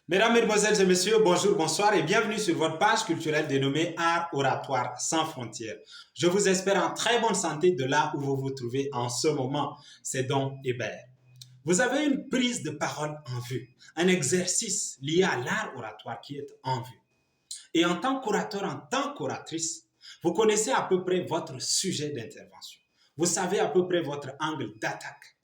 Mesdames, Mesdemoiselles et Messieurs, bonjour, bonsoir et bienvenue sur votre page culturelle dénommée Art Oratoire sans frontières. Je vous espère en très bonne santé de là où vous vous trouvez en ce moment. C'est donc Hébert. Vous avez une prise de parole en vue, un exercice lié à l'art oratoire qui est en vue. Et en tant qu'orateur, en tant qu'oratrice, vous connaissez à peu près votre sujet d'intervention. Vous savez à peu près votre angle d'attaque.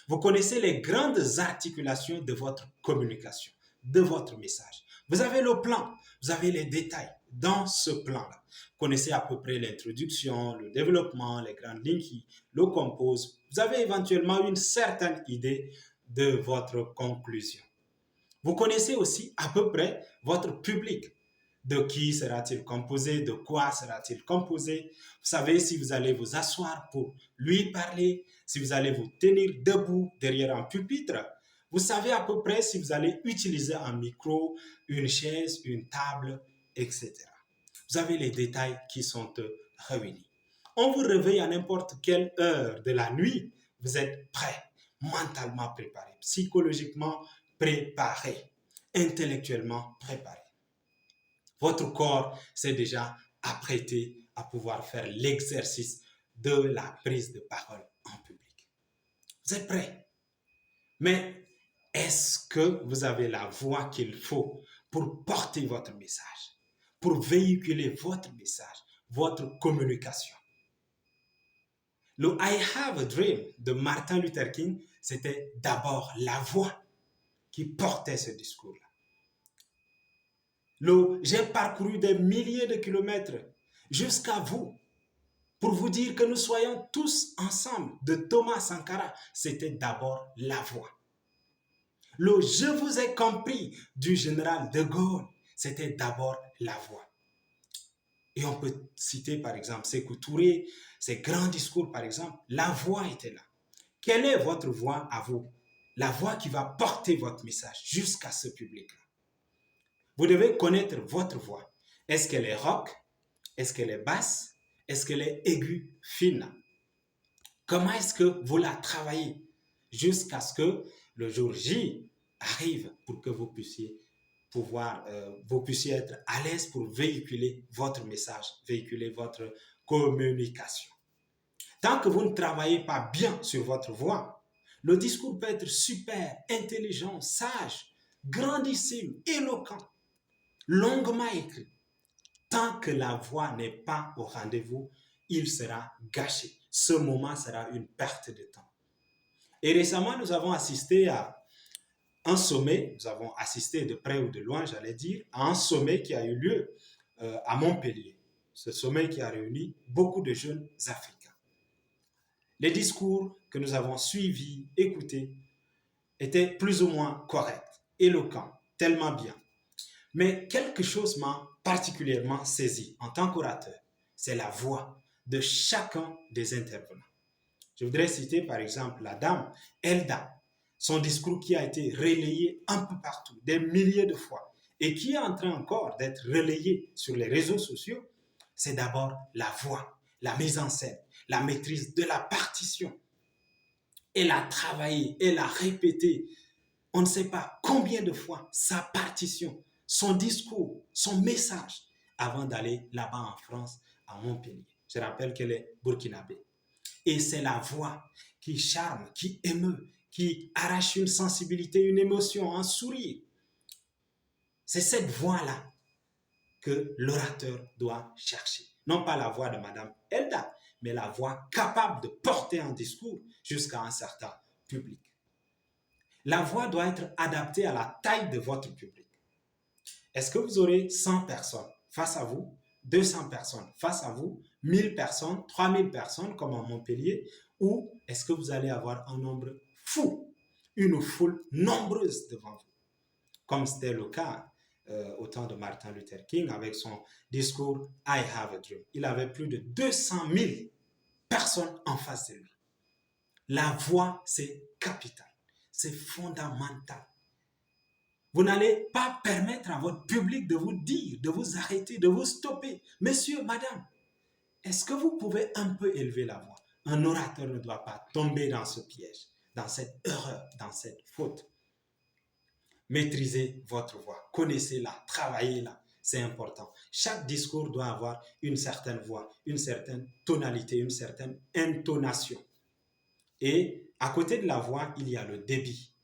Vous connaissez les grandes articulations de votre communication, de votre message. Vous avez le plan, vous avez les détails dans ce plan-là. Vous connaissez à peu près l'introduction, le développement, les grandes lignes qui le composent. Vous avez éventuellement une certaine idée de votre conclusion. Vous connaissez aussi à peu près votre public. De qui sera-t-il composé? De quoi sera-t-il composé? Vous savez si vous allez vous asseoir pour lui parler, si vous allez vous tenir debout derrière un pupitre. Vous savez à peu près si vous allez utiliser un micro, une chaise, une table, etc. Vous avez les détails qui sont réunis. On vous réveille à n'importe quelle heure de la nuit. Vous êtes prêt, mentalement préparé, psychologiquement préparé, intellectuellement préparé. Votre corps s'est déjà apprêté à pouvoir faire l'exercice de la prise de parole en public. Vous êtes prêt? Mais est-ce que vous avez la voix qu'il faut pour porter votre message, pour véhiculer votre message, votre communication? Le I Have a Dream de Martin Luther King, c'était d'abord la voix qui portait ce discours-là. J'ai parcouru des milliers de kilomètres jusqu'à vous pour vous dire que nous soyons tous ensemble de Thomas Sankara, c'était d'abord la voix. Le Je vous ai compris du général de Gaulle, c'était d'abord la voix. Et on peut citer par exemple Sékou Touré, ses grands discours par exemple, la voix était là. Quelle est votre voix à vous? La voix qui va porter votre message jusqu'à ce public-là. Vous devez connaître votre voix. Est-ce qu'elle est rock? Est-ce qu'elle est basse? Est-ce qu'elle est aiguë, fine? Comment est-ce que vous la travaillez jusqu'à ce que le jour J arrive pour que vous puissiez vous puissiez être à l'aise pour véhiculer votre message, véhiculer votre communication. Tant que vous ne travaillez pas bien sur votre voix, le discours peut être super, intelligent, sage, grandissime, éloquent, longuement écrit. Tant que la voix n'est pas au rendez-vous, il sera gâché. Ce moment sera une perte de temps. Et récemment, nous avons assisté à un sommet, nous avons assisté de près ou de loin, j'allais dire, à un sommet qui a eu lieu à Montpellier. Ce sommet qui a réuni beaucoup de jeunes Africains. Les discours que nous avons suivis, écoutés, étaient plus ou moins corrects, éloquents, tellement bien. Mais quelque chose m'a particulièrement saisi en tant qu'orateur, c'est la voix de chacun des intervenants. Je voudrais citer par exemple la dame Elda, son discours qui a été relayé un peu partout, des milliers de fois, et qui est en train encore d'être relayé sur les réseaux sociaux. C'est d'abord la voix, la mise en scène, la maîtrise de la partition. Elle a travaillé, elle a répété, on ne sait pas combien de fois sa partition, son discours, son message avant d'aller là-bas en France, à Montpellier. Je rappelle qu'elle est burkinabé. Et c'est la voix qui charme, qui émeut, qui arrache une sensibilité, une émotion, un sourire. C'est cette voix-là que l'orateur doit chercher. Non pas la voix de Madame Elda, mais la voix capable de porter un discours jusqu'à un certain public. La voix doit être adaptée à la taille de votre public. Est-ce que vous aurez 100 personnes face à vous, 200 personnes face à vous, 1000 personnes, 3000 personnes comme à Montpellier, ou est-ce que vous allez avoir un nombre fou, une foule nombreuse devant vous, comme c'était le cas au temps de Martin Luther King avec son discours I Have a Dream. Il avait plus de 200 000 personnes en face de lui. La voix, c'est capital, c'est fondamental. Vous n'allez pas permettre à votre public de vous dire, de vous arrêter, de vous stopper. Monsieur, madame, est-ce que vous pouvez un peu élever la voix? Un orateur ne doit pas tomber dans ce piège, dans cette erreur, dans cette faute. Maîtrisez votre voix, connaissez-la, travaillez-la. C'est important. Chaque discours doit avoir une certaine voix, une certaine tonalité, une certaine intonation. Et à côté de la voix, il y a le débit.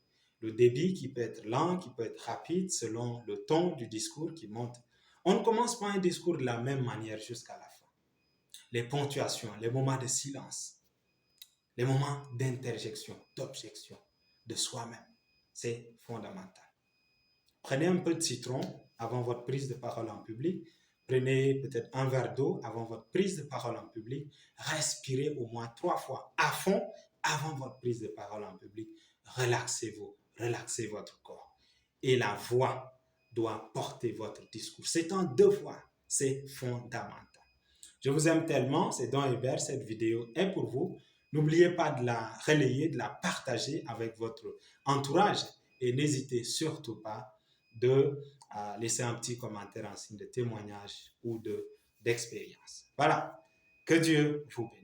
Le débit qui peut être lent, qui peut être rapide selon le ton du discours qui monte. On ne commence pas un discours de la même manière jusqu'à la fin. Les ponctuations, les moments de silence, les moments d'interjection, d'objection de soi-même, c'est fondamental. Prenez un peu de citron avant votre prise de parole en public. Prenez peut-être un verre d'eau avant votre prise de parole en public. Respirez au moins 3 fois à fond avant votre prise de parole en public. Relaxez-vous, relaxez votre corps. Et la voix doit porter votre discours. C'est en 2 fois, c'est fondamental. Je vous aime tellement, c'est Don Hébert, cette vidéo est pour vous. N'oubliez pas de la relayer, de la partager avec votre entourage et n'hésitez surtout pas de laisser un petit commentaire en signe de témoignage ou d'expérience. Voilà, que Dieu vous bénisse.